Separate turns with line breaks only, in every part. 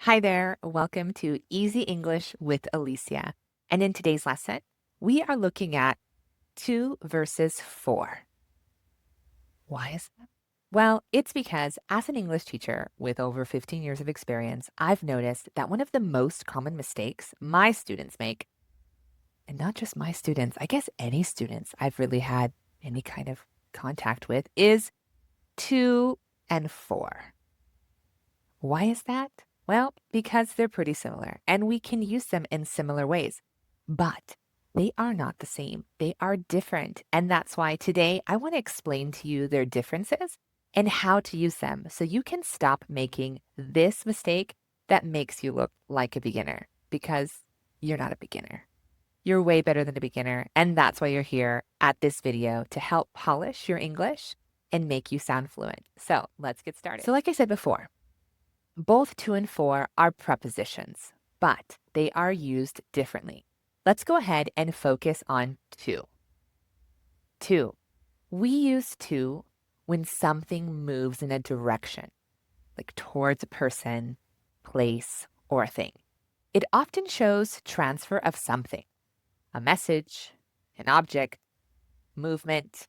Hi there. Welcome to Easy English with Alicia. And in today's lesson, we are looking at 2 versus 4. Why is that? Well, it's because as an English teacher with over 15 years of experience, I've noticed that one of the most common mistakes my students make, and not just my students, I guess any students I've really had any kind of contact with, is 2 and 4. Why is that? Well, because they're pretty similar and we can use them in similar ways, but they are not the same. They are different. And that's why today I want to explain to you their differences and how to use them so you can stop making this mistake that makes you look like a beginner because you're not a beginner. You're way better than a beginner. And that's why you're here at this video to help polish your English and make you sound fluent. So let's get started. So, like I said before, both 2 and 4 are prepositions, but they are used differently. Let's go ahead and focus on 2. 2. We use 2 when something moves in a direction, like towards a person, place, or a thing. It often shows transfer of something, a message, an object, movement.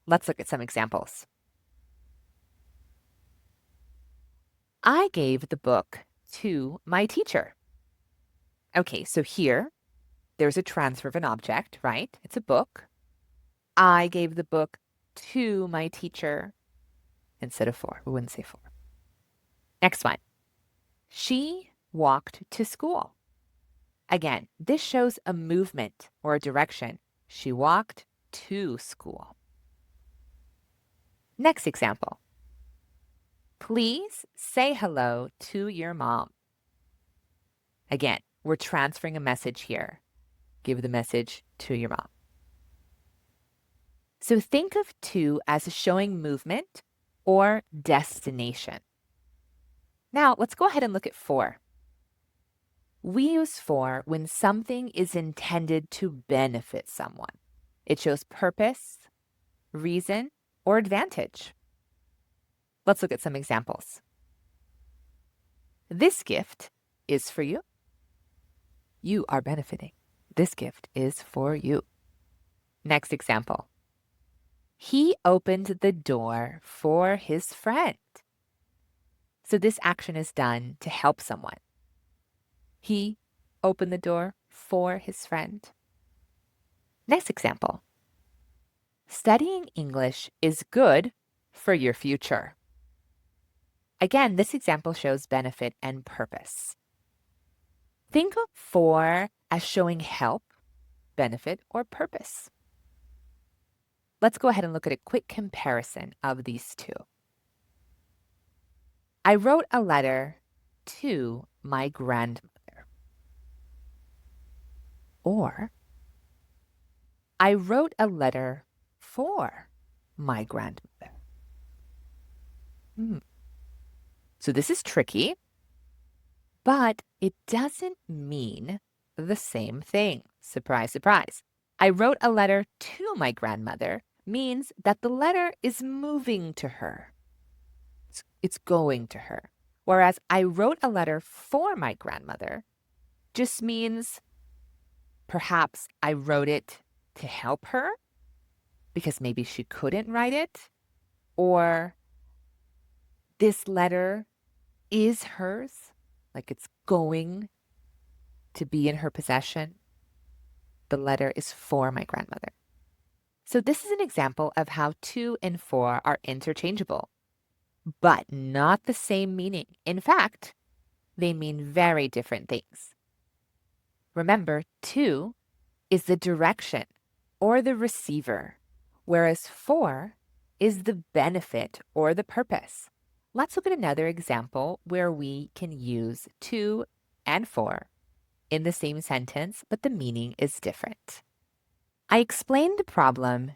Let's look at some examples. I gave the book to my teacher. Okay, so here there's a transfer of an object, right? It's a book. I gave the book to my teacher instead of for. We wouldn't say for. Next one. She walked to school. Again, this shows a movement or a direction. She walked to school. Next example. Please say hello to your mom. Again, we're transferring a message here. Give the message to your mom. So think of 2 as showing movement or destination. Now let's go ahead and look at 4. We use 4 when something is intended to benefit someone. It shows purpose, reason, or advantage. Let's look at some examples. This gift is for you. You are benefiting. This gift is for you. Next example. He opened the door for his friend. So this action is done to help someone. He opened the door for his friend. Next example. Studying English is good for your future. Again, this example shows benefit and purpose. Think of 4 as showing help, benefit, or purpose. Let's go ahead and look at a quick comparison of these 2. I wrote a letter to my grandmother. Or, I wrote a letter for my grandmother. So this is tricky, but it doesn't mean the same thing. Surprise, surprise. I wrote a letter to my grandmother means that the letter is moving to her. It's going to her. Whereas I wrote a letter for my grandmother just means perhaps I wrote it to help her because maybe she couldn't write it, or this letter is hers, like it's going to be in her possession. The letter is for my grandmother. So this is an example of how 2 and 4 are interchangeable, but not the same meaning. In fact, they mean very different things. Remember, 2 is the direction or the receiver, whereas 4 is the benefit or the purpose. Let's look at another example where we can use 2 and 4 in the same sentence, but the meaning is different. I explained the problem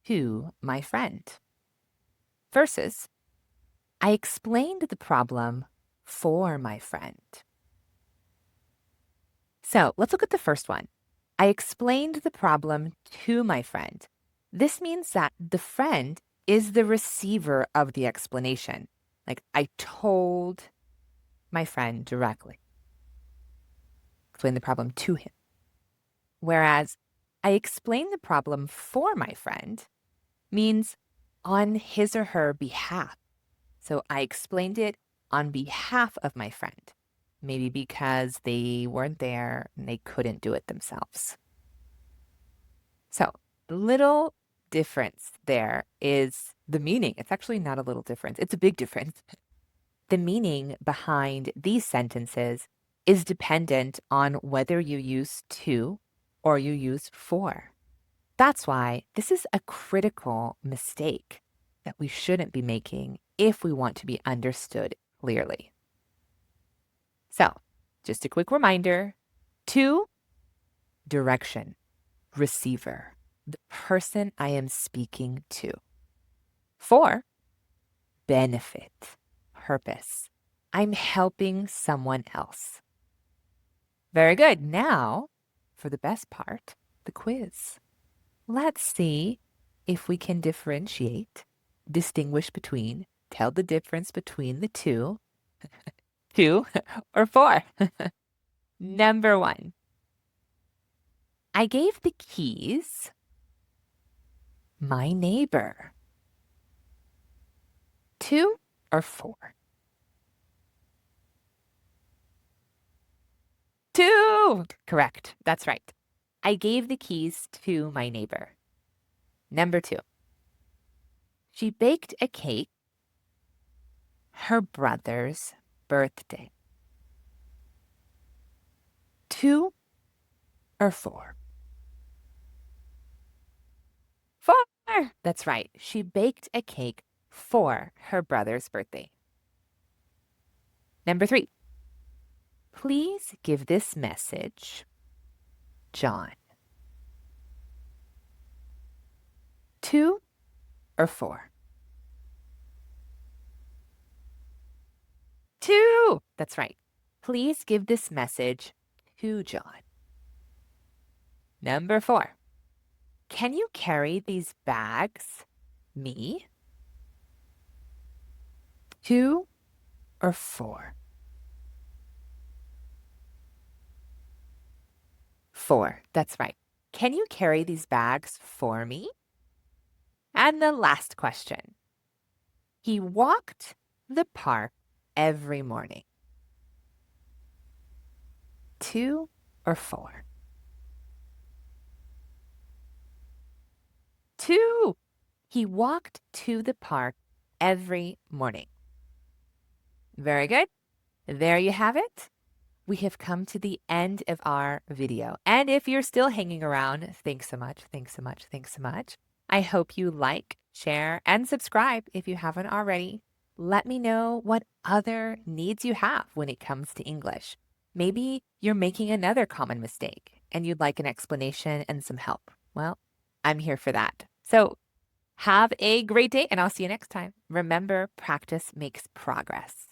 to my friend versus I explained the problem for my friend. So let's look at the first one. I explained the problem to my friend. This means that the friend is the receiver of the explanation. Like I told my friend directly, explain the problem to him. Whereas I explain the problem for my friend means on his or her behalf. So I explained it on behalf of my friend, maybe because they weren't there and they couldn't do it themselves. So the little difference there is the meaning. It's actually not a little difference, it's a big difference. The meaning behind these sentences is dependent on whether you use to or you use for. That's why this is a critical mistake that we shouldn't be making if we want to be understood clearly. So, just a quick reminder: to, direction, receiver, the person I am speaking to. For, benefit, purpose, I'm helping someone else. Very good. Now, for the best part, the quiz. Let's see if we can differentiate, distinguish between, tell the difference between the two, two or four. Number one, I gave the keys my neighbor. Two or four? Two! Correct. That's right. I gave the keys to my neighbor. Number two, she baked a cake her brother's birthday. Two or four? Four! That's right. She baked a cake for her brother's birthday. Number three, please give this message, John. Two or four? Two! That's right. Please give this message to John. Number four, can you carry these bags, me? Two or four? Four. That's right. Can you carry these bags for me? And the last question. He walked the park every morning. Two or four? Two. He walked to the park every morning. Very good. There you have it. We have come to the end of our video. And if you're still hanging around, thanks so much, thanks so much, thanks so much. I hope you like, share, and subscribe if you haven't already. Let me know what other needs you have when it comes to English. Maybe you're making another common mistake and you'd like an explanation and some help. Well, I'm here for that. So have a great day and I'll see you next time. Remember, practice makes progress.